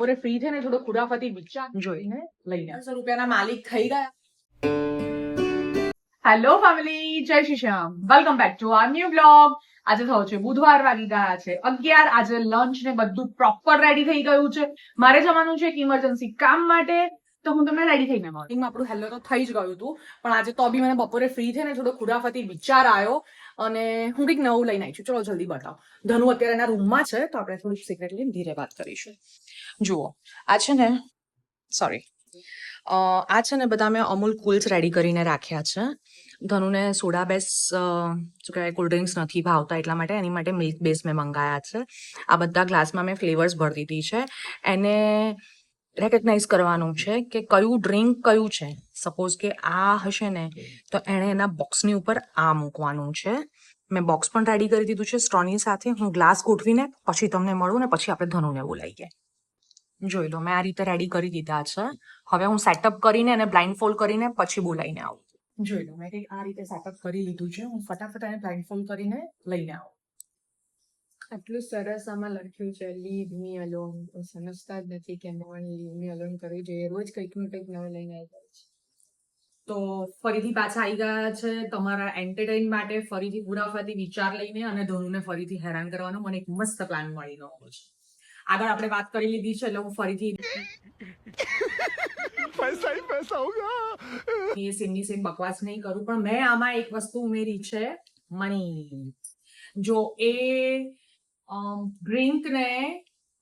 બપોરે ફ્રી થઈને થોડો ખુરાફાતી વિચાર જોઈને લઈને 500 રૂપિયાના માલિક થઈ ગયા. હેલો ફેમિલી, જય Shri Shyam. Welcome back to our new blog. આજે થયો છે બુધવાર, વાગી ગયા છે 11. આજે લંચ ને બધું પ્રોપર રેડી થઈ ગયું છે. મારે જવાનું છે એક ઇમરજન્સી કામ માટે, તો હું તમને રેડી થઈને મળું. આપણું હેલ્લો તો થઈ જ ગયું હતું, પણ આજે તો બી મને બપોરે ફ્રી થઈને થોડો ખુરાફાતી વિચાર આવ્યો અને હું કંઈક નવું લઈને આવી છું. ચલો જલ્દી બતાવો. ધનુ અત્યારે એના રૂમમાં છે, તો આપણે થોડીક સિક્રેટલી ધીરે વાત કરીશું. જુઓ, આ છે ને, સોરી, આ છે ને બધા મેં અમૂલ કુલ્સ રેડી કરીને રાખ્યા છે. ધનુને સોડા બેસ શું કહેવાય કોલ્ડ ડ્રિંક્સ નથી ભાવતા, એટલા માટે એની માટે મિલ્ક બેઝ મેં મંગાયા છે. આ બધા ગ્લાસમાં મેં ફ્લેવર્સ ભરી દીધી છે. એને રેકગ્નાઇઝ કરવાનું છે કે કયું ડ્રિંક કયું છે. સપોઝ કે આ હશે ને, તો એણે એના બોક્સની ઉપર આ મૂકવાનું છે. મેં બોક્સ પણ રેડી કરી દીધું છે સ્ટ્રોની સાથે. હું ગ્લાસ ગોઠવીને પછી તમને મળું ને પછી આપણે ધનુને બોલાવીએ. જોઈ લો, મેં આ રીતે રેડી કરી દીધા છે. હવે હું સેટઅપ કરીને એને બ્લાઇન્ડ ફોલ્ડ કરીને પછી બોલાવીને આવું. જોઈ લો, મેં આ રીતે સેટઅપ કરી લીધું છે. હું ફટાફટ એને બ્લાઇન્ડ ફોલ્ડ કરીને લઈને આવું. આટલું સરસ આમાં લખ્યું છે લીવ મી અલોન. સમજતા જ નથી કે લીવ મી અલોન કરવી જોઈએ. રોજ કંઈક નું કંઈક નવું લઈને આવી જાય છે. તો ફરીથી પાછા આવી ગયા છે તમારા એન્ટરટેઇન માટે, ફરીથી ખુરાફાતી વિચાર લઈને, અને ધનુને ફરીથી હેરાન કરવાનો મને એક મસ્ત પ્લાન મળી ગયો છે. આગળ આપણે વાત કરી લીધી છે, એટલે હું ફરીથી पैसा ही पैसा होगा. એ સેમની સેમ બકવાસ નહીં કરું, પણ મેં આમાં એક વસ્તુ ઉમેરી છે, મની. જો એ ડ્રિંક ને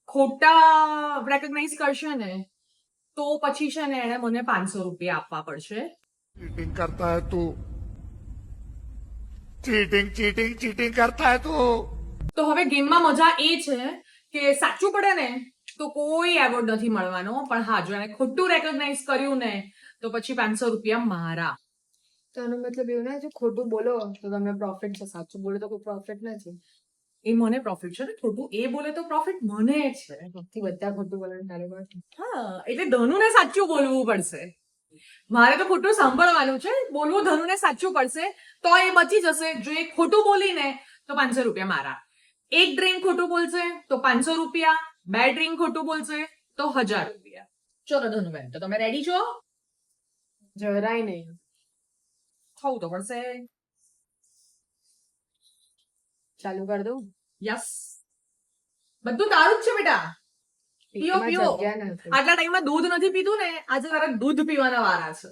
ખોટા રેકગ્નાઇઝ કરશે ને, તો પછી છે ને એને મને 500 રૂપિયા આપવા પડશે. चीटिंग करता है तू. चीटिंग चीटिंग चीटिंग करता है तू. તો હવે ગેમમાં મજા એ છે કે સાચું પડે ને તો કોઈ એવોર્ડ નથી મળવાનો, પણ હા, જો એને ખોટું રેકગ્નાઇઝ કર્યું ને તો પછી 500 રૂપિયા મારા. તો એનો મતલબ એવું ના છે ખોટું બોલો તો તમને પ્રોફિટ છે, સાચું બોલો તો કોઈ પ્રોફિટ નથી. એ મને પ્રોફિટ છે ને, ખોટું એ બોલે તો પ્રોફિટ મને છે. સૌથી બધા ખોટું બોલે તારે વાત. હા, એટલે ધનુને સાચું બોલવું પડશે. મારે તો ખોટું સાંભળવાનું છે, બોલવું ધનુને સાચું પડશે, તો એ બચી જશે. જો એ ખોટું બોલીને તો 500 રૂપિયા મારા. એક ડ્રિંક ખોટું બોલશે તો 500 રૂપિયા, 2 ડ્રિંક ખોટું બોલશે તો 1000 રૂપિયા. ચલો ધનુબેન, તો તમે રેડી છો? જરાય નહીં. થવું તો પડશે. ચાલુ કરી દઉં. યસ, બધું તારું જ છે બેટા. પીઓ પેટમાં પીઓ. જગ્યા નથી. આટલા ટાઈમમાં દૂધ નથી પીધું ને, આજે તારા દૂધ પીવાના વારા છે.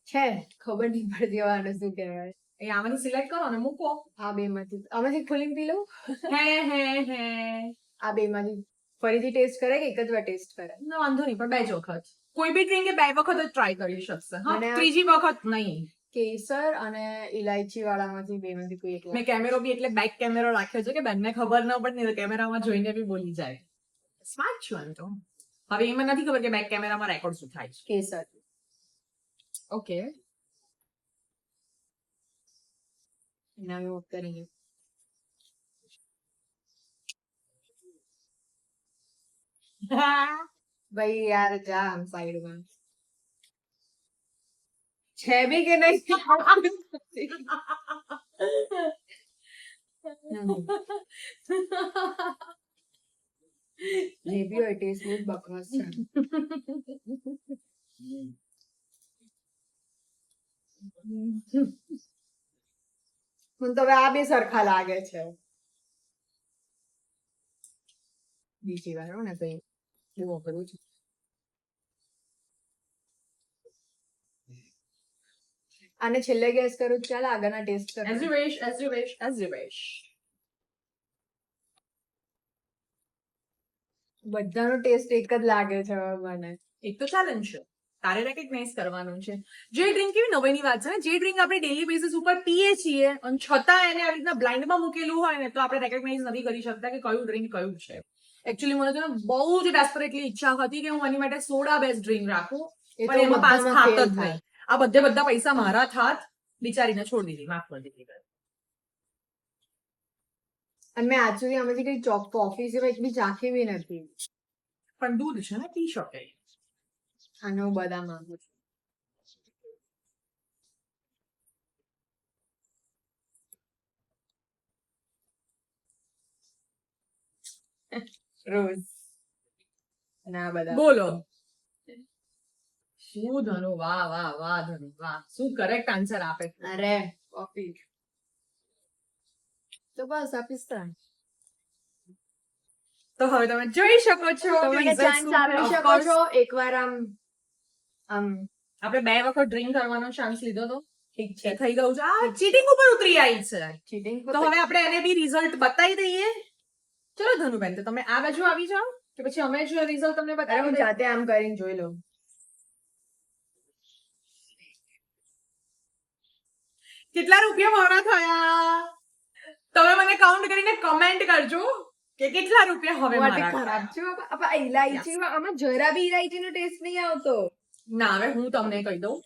છે ખબર નહીં પડતી હવે આને શું કહેવાય. એ આમાંથી સિલેક્ટ કરો ને મૂકો. આ બે માંથી આમાંથી ખોલીને પી લઉં. હે હે હે. આ બે માંથી ફરીથી ટેસ્ટ કરે કે એક જ વાર ટેસ્ટ કરે? ના, વાંધો નહીં, પણ 2 જ વખત. કોઈ બી ડ્રિંક 2 વખત જ ટ્રાય કરી શકશે. હા, અને આ- ત્રીજી વખત નહીં. કેસર અને ઇલાયચી વાળામાંથી બે માંથી કોઈ એક મેં કેમેરો બી એટલે બેક કેમેરો રાખ્યો છે કે બેનને ખબર ન પડે ને, તો કેમેરામાં જોઈને બી બોલી જાય. સ્માર્ટ છું આમ તો. હવે એમાં નથી ખબર કે બેક કેમેરામાં રેકોર્ડ શું થાય છે. કેસર. ઓકે. એના મેં કરી ભાઈ યાર જા આમ સાઈડમાં છે બી કે નહીં. જે બી હોય ટેસ્ટ બહુ જ બકવાસ છે. મને તો હવે આ બે સરખા લાગે છે. બીજી વાર હો ને કઈ એવું કરું છું. આને છેલ્લે ગેસ કરું ચાલ આગળના ટેસ્ટ કર. As you wish, as you wish, as you wish. બધાનો ટેસ્ટ એક જ લાગે છે હવે મને. એક તો ચેલેન્જ છે, તારે રેકગ્નાઇઝ કરવાનું છે. જે ડ્રિંક કેવી નવાઈની વાત છે ને, જે ડ્રિંક આપણે ડેલી બેસિસ ઉપર પીએ છીએ અને છતાં એને આવી રીતના બ્લાઇન્ડમાં મૂકેલું હોય ને, તો આપણે રેકગ્નાઇઝ નથી કરી શકતા કે કયું ડ્રિંક કયું છે. એકચ્યુઅલી મને છે ને બહુ જ ડેસ્પરેટલી ઈચ્છા હતી કે હું એની માટે સોડા બેસ્ટ ડ્રિંક રાખું, પણ એમાં 5 થાત જ નહીં. આ બધા પૈસા મારા થાત. બિચારીને છોડી દીધી, માફ કરી દીધી. અને મેં આજ સુધી આમાંથી કઈ કોફી સિવાય એક બી ચાખી બી નથી. પણ દૂધ છે ને, પી શકે. આને હું બદામ માંગુ છું. રોઝ અને આ બધા બોલો શું ધનુ વાહ વાહ વાહ ધનુ વાહ શું કરેક્ટ આન્સર આપે અરે કોફી તો બસ આપીશ તો તો હવે તમે જોઈ શકો છો તો કે મને result ચાન્સ શું છે. આપી Of શકો course, છો એકવાર આમ આપણે 2 વખત ડ્રિંક કરવાનો ચાન્સ લીધો તો ઠીક એ થઈ ગયું છે આ ચીટિંગ ઉપર ઉતરી આવી છે ચીટિંગ તો હવે આપણે એને બી રિઝલ્ટ બતાવી દઈએ ચલો ધનુબેન તો તમે આ બાજુ આવી જાઓ કે પછી અમે જો રિઝલ્ટ તમને અરે બતાવી હું દઈએ જાતે આમ કરીને જોઈ લઉં કેટલા રૂપિયા મારા થયા તમે મને કાઉન્ટ કરીને કમેન્ટ કરજો કે કેટલા રૂપિયા હવે મોટી મારા ખરાબ થયા. છે ઇલાયચી આમાં જરા બી ઇલાયચી નો ટેસ્ટ નહીં આવતો ના હવે હું તમને કહી દઉં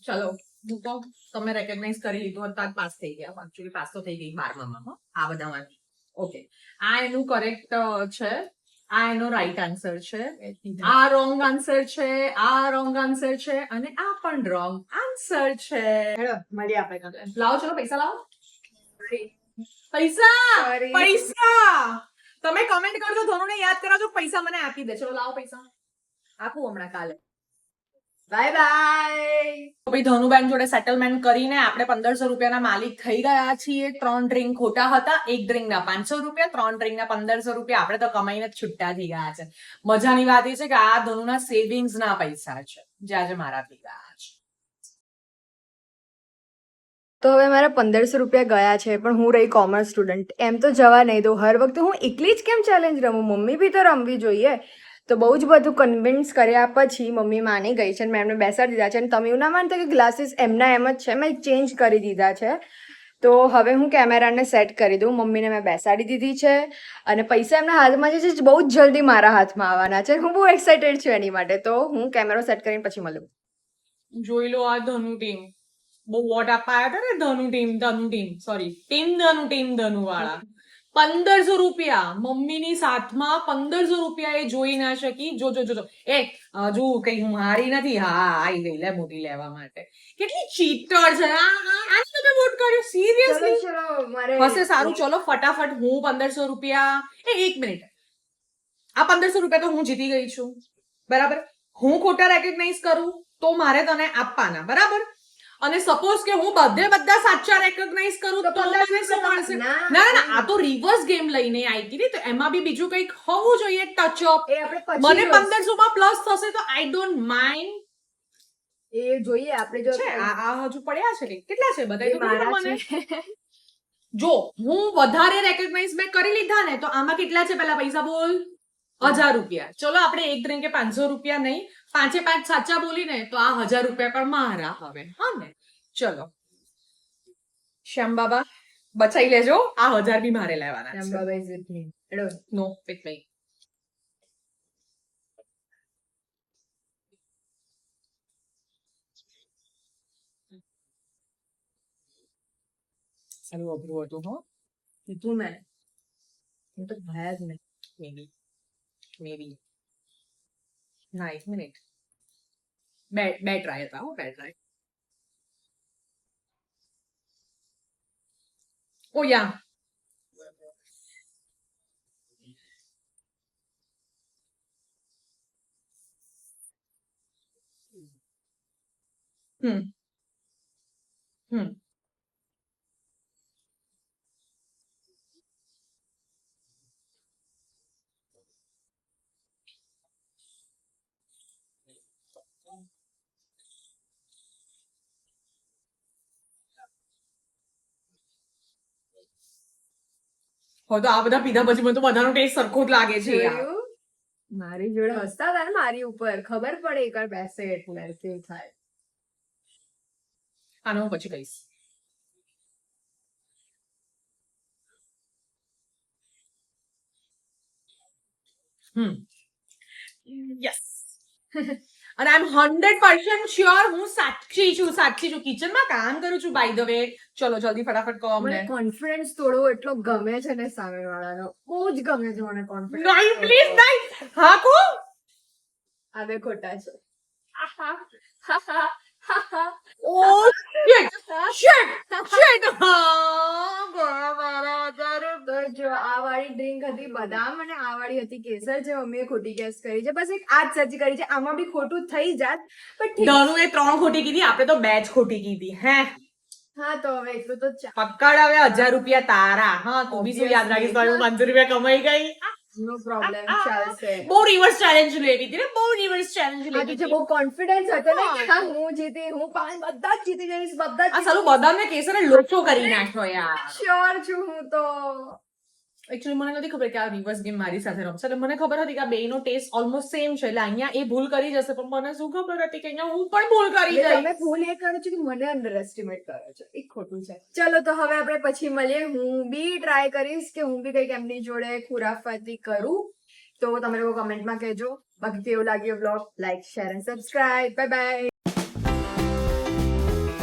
ચલો હું તો તમે રેકગ્નાઇઝ કરી લીધું હતા પાસ થઈ ગયા એકચ્યુઅલી પાસ તો થઈ ગઈ 12માં હો આ બધામાંથી ઓકે આ એનું કરેક્ટ છે આ એનો રાઈટ આન્સર છે આ રોંગ આન્સર છે આ રોંગ આન્સર છે અને આ પણ રોંગ આન્સર છે હેલો મળીએ આપણે કાલે. લાવો ચલો પૈસા લાવો પૈસા Sorry. પૈસા તમે કમેન્ટ કરજો ધનુને યાદ કરાવજો પૈસા મને આપી દે ચલો લાવો પૈસા આપું હમણાં કાલે બાય બાય ભાઈ ધનુબેન જોડે સેટલમેન્ટ કરીને આપણે 1500 રૂપિયાના માલિક થઈ ગયા છીએ 3 ડ્રિંક ખોટા હતા એક ડ્રિંકના 500 રૂપિયા 3 ડ્રિંકના 1500 રૂપિયા આપણે તો કમાઈને જ છૂટા થઈ ગયા છે મજાની વાત એ છે કે આ ધનુના સેવિંગ્સના પૈસા છે જે આજે મારા થઈ ગયા છે તો હવે મારા 1500 રૂપિયા ગયા છે પણ હું રહી કોમર્સ સ્ટુડન્ટ એમ તો જવા નહીં દઉં હર વખતે હું એકલી જ કેમ ચેલેન્જ રમું મમ્મી બી તો રમવી જોઈએ તો બહુ જ બધું કન્વિન્સ કર્યા પછી મમ્મી માની ગઈ છે અને મેં એમને બેસાડી દીધા છે અને તમે એવું ના માનતા કે ગ્લાસીસ એમના એમ જ છે મેં ચેન્જ કરી દીધા છે તો હવે હું કેમેરાને સેટ કરી દઉં મમ્મીને મેં બેસાડી દીધી છે અને પૈસા એમના હાથમાં છે જે બહુ જ જલ્દી મારા હાથમાં આવવાના છે હું બહુ એક્સાઇટેડ છું એની માટે તો હું કેમેરો સેટ કરીને પછી મળું જોઈ લો આ ધનુ ટીમ બહુ વોટ આપવા આવ્યા હતા ને ધનુ ટીમ સોરી ટીમ ધનુ વાળા 1500 રૂપિયા મમ્મીની સાથમાં 1500 રૂપિયા એ જોઈ ના શકી જો જો જો જો એ હજુ કઈ હું હારી નથી હા આઈ ગઈ લે મોટી લેવા માટે કેટલી ચીટર છે આને તમે વોટ કર્યો સિરિયસલી ચલો મારે હશે સારું ચલો ફટાફટ હું 1500 રૂપિયા એક મિનિટ આ 1500 રૂપિયા તો હું જીતી ગઈ છું બરાબર હું ખોટા રેકગ્નાઇઝ કરું તો મારે તને આપવાના બરાબર અને સપોઝ કે હું બધા સાચા રેકગ્નાઇઝ કરું તો મને શું મળશે ના ના આ તો રિવર્સ ગેમ લઈને આવી હતી ને તો એમાં બી બીજું કંઈક હોવું જોઈએ ટચ અપ એ આપણે મને પછી 1500 માં પ્લસ થશે તો આઈ ડોન્ટ માઇન્ડ એ જોઈએ આપણે જો છે આ હજુ પડ્યા છે કે કેટલા છે બધા તો મારા મને છે જો હું વધારે રેકગ્નાઇઝ મેં કરી લીધા ને તો આમાં કેટલા છે પેલા પૈસા બોલ 1000 રૂપિયા ચલો આપણે એક ડ્રિંકે 500 રૂપિયા નહીં 5 સાચા બોલીને તો આ 1000 રૂપિયા પણ મારા હવે હા ને ચલો શ્યામ બાબા બચાઈ લેજો આ 1000 બી મારે લેવાના છે Baba is with me hello no with me સારું અઘરું હતું હો તું મેં હું તો ભયા જ નહીં મેબી ના એક મિનિટ બે ટ્રાય હતા હો બે ટ્રાય ઓ યા હમ હવે તો આ બધા પીધા પછી મને તો બધાનો ટેસ્ટ સરખો જ લાગે છે યાર જોયું? મારી જોડે હસતા હતા ને મારી ઉપર ખબર પડે એકવાર બેસે એટલે કેવું થાય આનો હું પછી કહીશ યસ અને આઈ એમ 100% શ્યોર હું સાચી છું કિચનમાં કામ કરું છું બાય ધ વે ચલો જલ્દી ફટાફટ કહો અમને મને કોન્ફિડન્સ તોડવો એટલો ગમે છે ને સામે વાળાનો બહુ જ ગમે છે મને કોન્ફિડન્સ નહીં પ્લીઝ નહીં હા કો આ બે ખોટા છે Oh shit! ગયા મારા 1000 રૂપિયા. તો જો આ વાળી ડ્રિંક હતી બદામ અને આ વાળી હતી કેસર, જે મમ્મીએ ખોટી ગેસ કરી છે. બસ એક આ જ સાચી કરી છે. આમાં બી ખોટું થઈ જાત, પણ ઠીક. ધનુએ 3 ખોટી કીધી, આપણે તો 2 જ ખોટી કીધી. હે હા તો હવે એટલું તો પક્કડ આવે 1000 રૂપિયા તારા. હા તું બી શું યાદ રાખીશ, તારું 500 રૂપિયા કમાઈ ગઈ. નો પ્રોબ્લેમ, ચાલશે. બહુ રિવર્સ ચેલેન્જ લેવી હતી ને, બહુ રિવર્સ ચેલેન્જ આ લેવી તો જે હતી. બહુ કોન્ફિડન્સ હતો ને કે હા હું જીતી, હું પાન બધા જ જીતી જઈશ, બધા આ જ સાલું બદામ ને કેસર લોચો કરી નાખ્યો યાર. શ્યોર છું હું તો. એકચ્યુઅલી મને નથી ખબર કે આ રિવર્સ ગેમ મારી સાથે રમશે, એટલે મને ખબર હતી કે આ બેયનો ટેસ્ટ ઓલમોસ્ટ સેમ છે, એટલે અહીંયા એ ભૂલ કરી જશે, પણ મને શું ખબર હતી કે અહીંયા હું પણ ભૂલ કરી એટલે જઈશ. તમે ભૂલ એ કરો છો કે મને અંડર એસ્ટિમેટ કરો છો, એ ખોટું છે. ચલો તો હવે આપણે પછી મળીએ. હું બી ટ્રાય કરીશ કે હું બી કંઈક એમની જોડે ખુરાફાતી કરું. તો તમે લોકો કમેન્ટમાં કહેજો. બાકી કેવું લાગ્યો vlog, like share and subscribe. Bye bye.